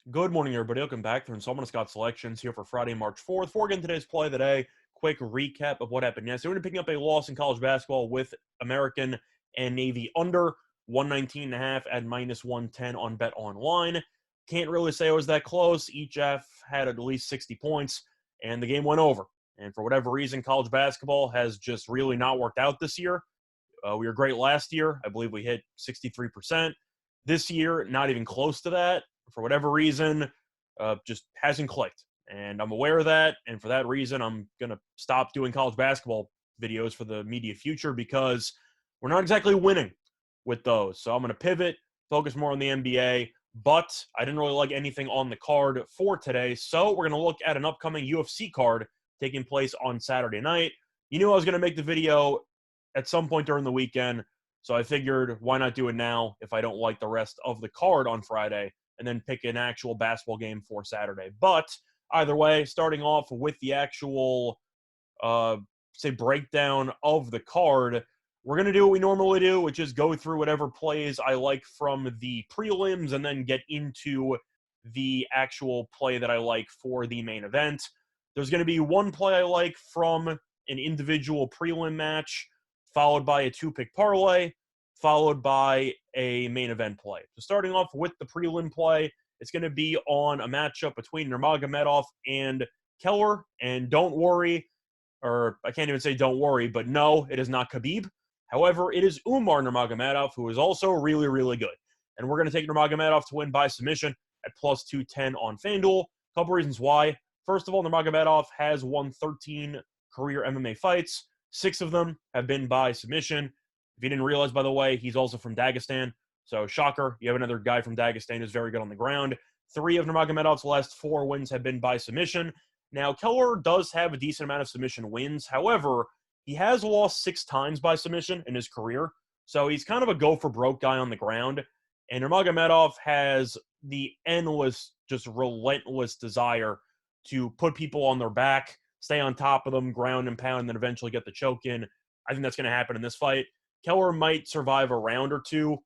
Good morning, everybody. Welcome back to Installment of Scott Selections here for Friday, March 4th. Before getting today's play of the day, quick recap of what happened yesterday. We're going to be picking up a loss in college basketball with American and Navy under 119.5 at minus 110 on Bet Online. Can't really say it was that close. Each F had at least 60 points, and the game went over. And for whatever reason, college basketball has just really not worked out this year. We were great last year. I believe we hit 63%. This year, not even close to that. For whatever reason, just hasn't clicked. And I'm aware of that. And for that reason, I'm going to stop doing college basketball videos for the immediate future because we're not exactly winning with those. So I'm going to pivot, focus more on the NBA. But I didn't really like anything on the card for today. So we're going to look at an upcoming UFC card taking place on Saturday night. You knew I was going to make the video at some point during the weekend. So I figured, why not do it now if I don't like the rest of the card on Friday, and then pick an actual basketball game for Saturday. But either way, starting off with the actual, breakdown of the card, we're going to do what we normally do, which is go through whatever plays I like from the prelims and then get into the actual play that I like for the main event. There's going to be one play I like from an individual prelim match, followed by a two-pick parlay, followed by a main event play. So starting off with the prelim play, it's going to be on a matchup between Nurmagomedov and Keller. And don't worry, or I can't even say don't worry, but no, it is not Khabib. However, it is Umar Nurmagomedov, who is also really, really good. And we're going to take Nurmagomedov to win by submission at plus 210 on FanDuel. A couple reasons why. First of all, Nurmagomedov has won 13 career MMA fights. 6 of them have been by submission. If you didn't realize, by the way, he's also from Dagestan. So, shocker, you have another guy from Dagestan who's very good on the ground. 3 of Nurmagomedov's last 4 wins have been by submission. Now, Keller does have a decent amount of submission wins. However, he has lost 6 times by submission in his career. So, he's kind of a go-for-broke guy on the ground. And Nurmagomedov has the endless, just relentless desire to put people on their back, stay on top of them, ground and pound, and then eventually get the choke in. I think that's going to happen in this fight. Keller might survive a round or two,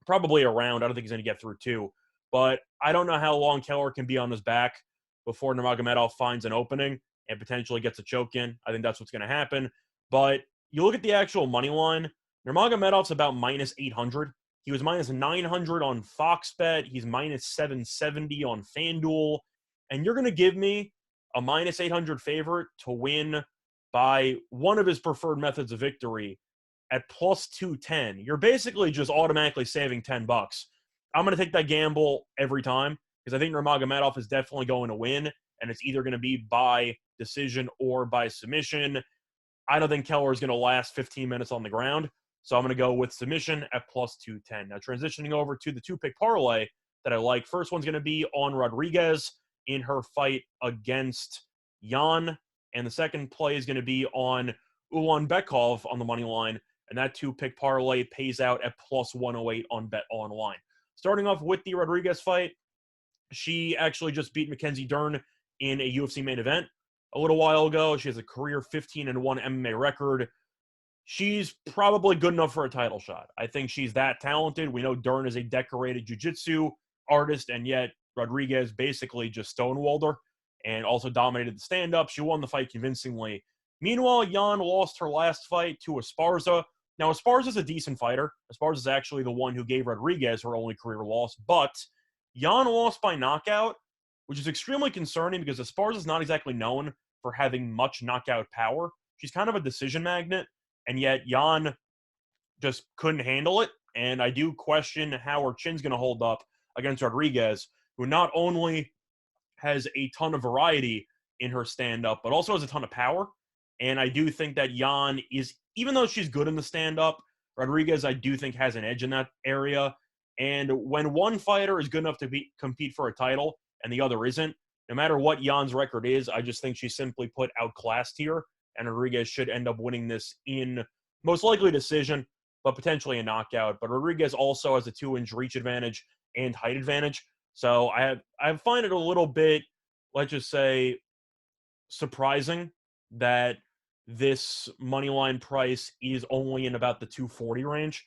probably a round. I don't think he's going to get through 2. But I don't know how long Keller can be on his back before Nurmagomedov finds an opening and potentially gets a choke in. I think that's what's going to happen. But you look at the actual money line, Nurmagomedov's about minus 800. He was minus 900 on Fox Bet. He's minus 770 on FanDuel. And you're going to give me a minus 800 favorite to win by one of his preferred methods of victory at plus 210. You're basically just automatically saving $10. I'm going to take that gamble every time because I think Nurmagomedov is definitely going to win, and it's either going to be by decision or by submission. I don't think Keller is going to last 15 minutes on the ground, so I'm going to go with submission at plus 210. Now, transitioning over to the two-pick parlay that I like. First one's going to be on Rodriguez in her fight against Jan. And the second play is going to be on Ulanbekov on the money line. And that two-pick parlay pays out at plus 108 on Bet Online. Starting off with the Rodriguez fight, she actually just beat Mackenzie Dern in a UFC main event a little while ago. She has a career 15-1 MMA record. She's probably good enough for a title shot. I think she's that talented. We know Dern is a decorated jiu-jitsu artist, and yet Rodriguez basically just stonewalled her and also dominated the stand-up. She won the fight convincingly. Meanwhile, Jan lost her last fight to Esparza. Now, Esparza's a decent fighter. Esparza's actually the one who gave Rodriguez her only career loss, but Jan lost by knockout, which is extremely concerning because Esparza's not exactly known for having much knockout power. She's kind of a decision magnet, and yet Jan just couldn't handle it, and I do question how her chin's going to hold up against Rodriguez, who not only has a ton of variety in her stand-up, but also has a ton of power. And I do think that Jan is, even though she's good in the stand-up, Rodriguez, I do think, has an edge in that area. And when one fighter is good enough to compete for a title and the other isn't, no matter what Jan's record is, I just think she's simply put outclassed here. And Rodriguez should end up winning this in most likely decision, but potentially a knockout. But Rodriguez also has a 2-inch reach advantage and height advantage. So I find it a little bit, let's just say, surprising that this money line price is only in about the 240 range.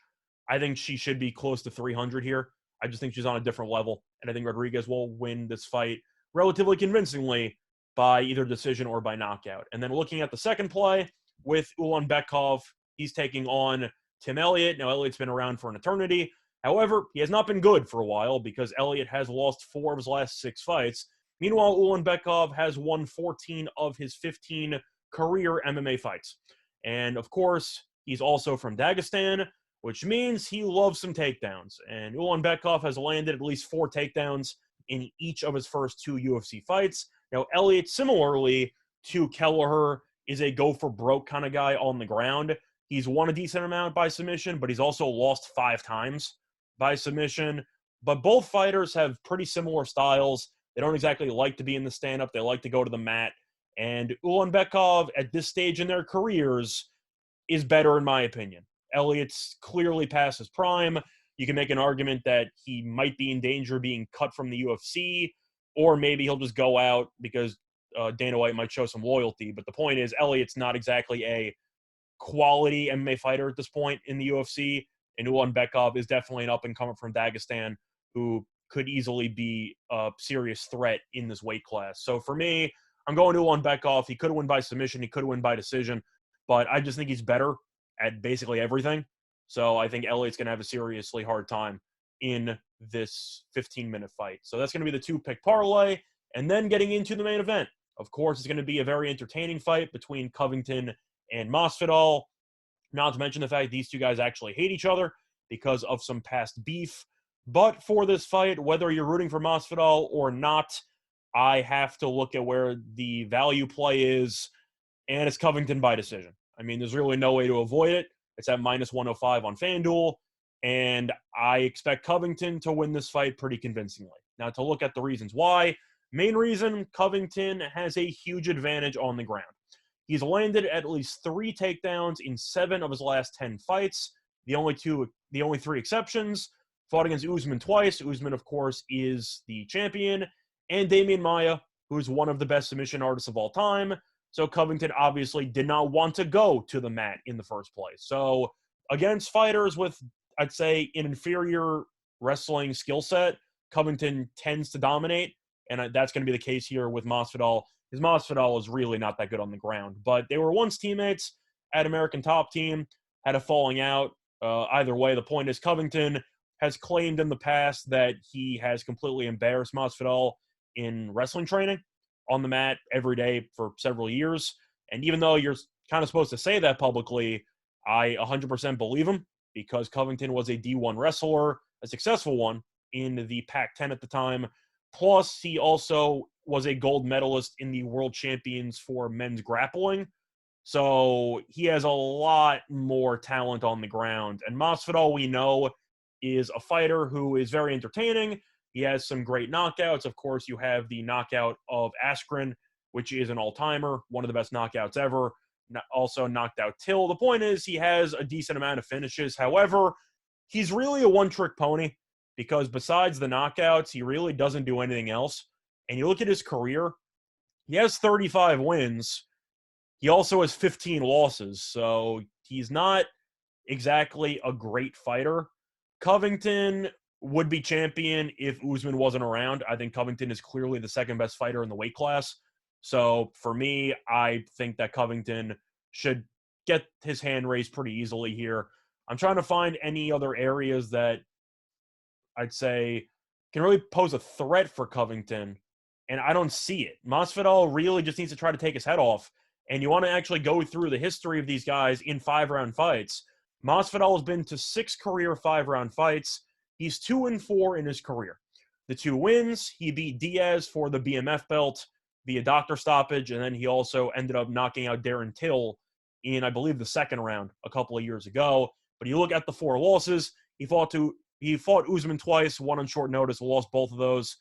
I think she should be close to 300 here. I just think she's on a different level, and I think Rodriguez will win this fight relatively convincingly by either decision or by knockout. And then looking at the second play with Ulanbekov, he's taking on Tim Elliott. Now, Elliott's been around for an eternity. However, he has not been good for a while because Elliott has lost 4 of his last 6 fights. Meanwhile, Ulanbekov has won 14 of his 15 career MMA fights. And of course, he's also from Dagestan, which means he loves some takedowns. And Ulanbekov has landed at least 4 takedowns in each of his first 2 UFC fights. Now, Elliott, similarly to Kelleher, is a go-for-broke kind of guy on the ground. He's won a decent amount by submission, but he's also lost 5 times by submission. But both fighters have pretty similar styles. They don't exactly like to be in the stand-up. They like to go to the mat. And Ulanbekov, at this stage in their careers, is better in my opinion. Elliott's clearly past his prime. You can make an argument that he might be in danger of being cut from the UFC, or maybe he'll just go out because Dana White might show some loyalty. But the point is, Elliott's not exactly a quality MMA fighter at this point in the UFC, and Ulanbekov is definitely an up-and-comer from Dagestan who could easily be a serious threat in this weight class. So for me, I'm going to Ulanbekov. He could win by submission. He could win by decision. But I just think he's better at basically everything. So I think Elliott's going to have a seriously hard time in this 15-minute fight. So that's going to be the 2-pick parlay. And then getting into the main event. Of course, it's going to be a very entertaining fight between Covington and Masvidal. Not to mention the fact these two guys actually hate each other because of some past beef. But for this fight, whether you're rooting for Masvidal or not, I have to look at where the value play is, and it's Covington by decision. I mean, there's really no way to avoid it. It's at minus 105 on FanDuel, and I expect Covington to win this fight pretty convincingly. Now, to look at the reasons why, main reason, Covington has a huge advantage on the ground. He's landed at least 3 takedowns in 7 of his last 10 fights. The only 3 exceptions, fought against Usman twice. Usman, of course, is the champion, and Damian Maia, who's one of the best submission artists of all time. So Covington obviously did not want to go to the mat in the first place. So against fighters with, I'd say, an inferior wrestling skill set, Covington tends to dominate, and that's going to be the case here with Masvidal, because Masvidal is really not that good on the ground. But they were once teammates at American Top Team, had a falling out. Either way, the point is Covington has claimed in the past that he has completely embarrassed Masvidal in wrestling training on the mat every day for several years. And even though you're kind of supposed to say that publicly, I 100% believe him, because Covington was a D1 wrestler, a successful one, in the Pac-10 at the time. Plus, he also was a gold medalist in the World Champions for men's grappling. So he has a lot more talent on the ground. And Masvidal, we know, is a fighter who is very entertaining. He has some great knockouts. Of course, you have the knockout of Askren, which is an all-timer, one of the best knockouts ever. Also knocked out Till. The point is, he has a decent amount of finishes. However, he's really a one-trick pony, because besides the knockouts, he really doesn't do anything else. And you look at his career, he has 35 wins. He also has 15 losses, so he's not exactly a great fighter. Covington would be champion if Usman wasn't around. I think Covington is clearly the second best fighter in the weight class. So for me, I think that Covington should get his hand raised pretty easily here. I'm trying to find any other areas that I'd say can really pose a threat for Covington, and I don't see it. Masvidal really just needs to try to take his head off, and you want to actually go through the history of these guys in 5-round fights. Masvidal has been to 6 career 5-round fights. He's 2-4 in his career. The 2 wins, he beat Diaz for the BMF belt via doctor stoppage, and then he also ended up knocking out Darren Till in, I believe, the 2nd round a couple of years ago. But you look at the 4 losses, he fought Usman twice, one on short notice, lost both of those.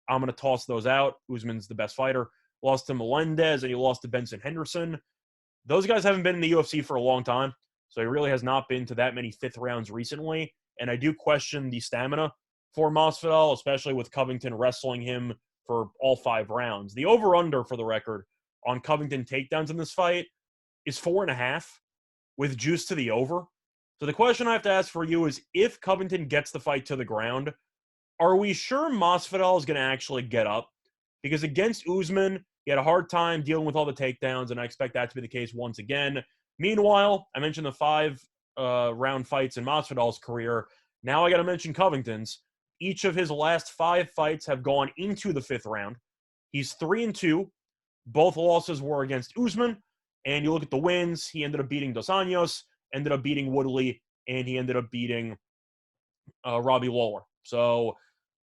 I'm going to toss those out. Usman's the best fighter. Lost to Melendez, and he lost to Benson Henderson. Those guys haven't been in the UFC for a long time, so he really has not been to that many 5th rounds recently. And I do question the stamina for Masvidal, especially with Covington wrestling him for all 5 rounds. The over-under, for the record, on Covington takedowns in this fight is 4.5, with juice to the over. So the question I have to ask for you is, if Covington gets the fight to the ground, Are we sure Masvidal is going to actually get up? Because against Usman, he had a hard time dealing with all the takedowns, and I expect that to be the case once again. Meanwhile, I mentioned the 5 round fights in Masvidal's career. Now I got to mention Covington's. Each of his last 5 fights have gone into the 5th round. He's 3-2. Both losses were against Usman. And you look at the wins, he ended up beating Dos Anjos, ended up beating Woodley, and he ended up beating Robbie Lawler. So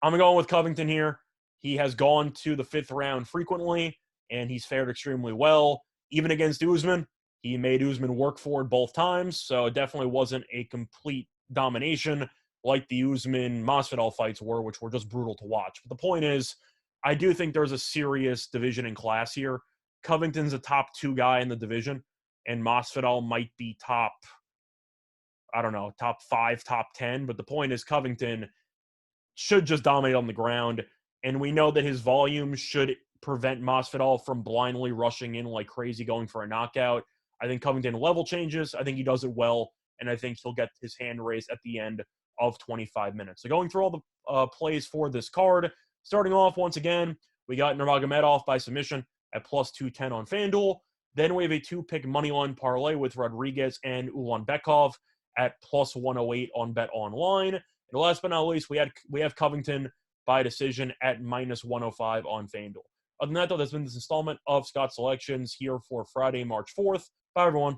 I'm going with Covington here. He has gone to the 5th round frequently, and he's fared extremely well. Even against Usman, he made Usman work for it both times, so it definitely wasn't a complete domination like the Usman-Masvidal fights were, which were just brutal to watch. But the point is, I do think there's a serious division in class here. Covington's a top 2 guy in the division, and Masvidal might be top 5, top 10. But the point is, Covington should just dominate on the ground, and we know that his volume should prevent Masvidal from blindly rushing in like crazy, going for a knockout. I think Covington level changes. I think he does it well, and I think he'll get his hand raised at the end of 25 minutes. So going through all the plays for this card, starting off once again, we got Nurmagomedov by submission at plus 210 on FanDuel. Then we have a 2-pick moneyline parlay with Rodriguez and Ulanbekov at plus 108 on Bet Online. And last but not least, we have Covington by decision at minus 105 on FanDuel. Other than that, though, that's been this installment of Scott Selections here for Friday, March 4th. Bye, everyone.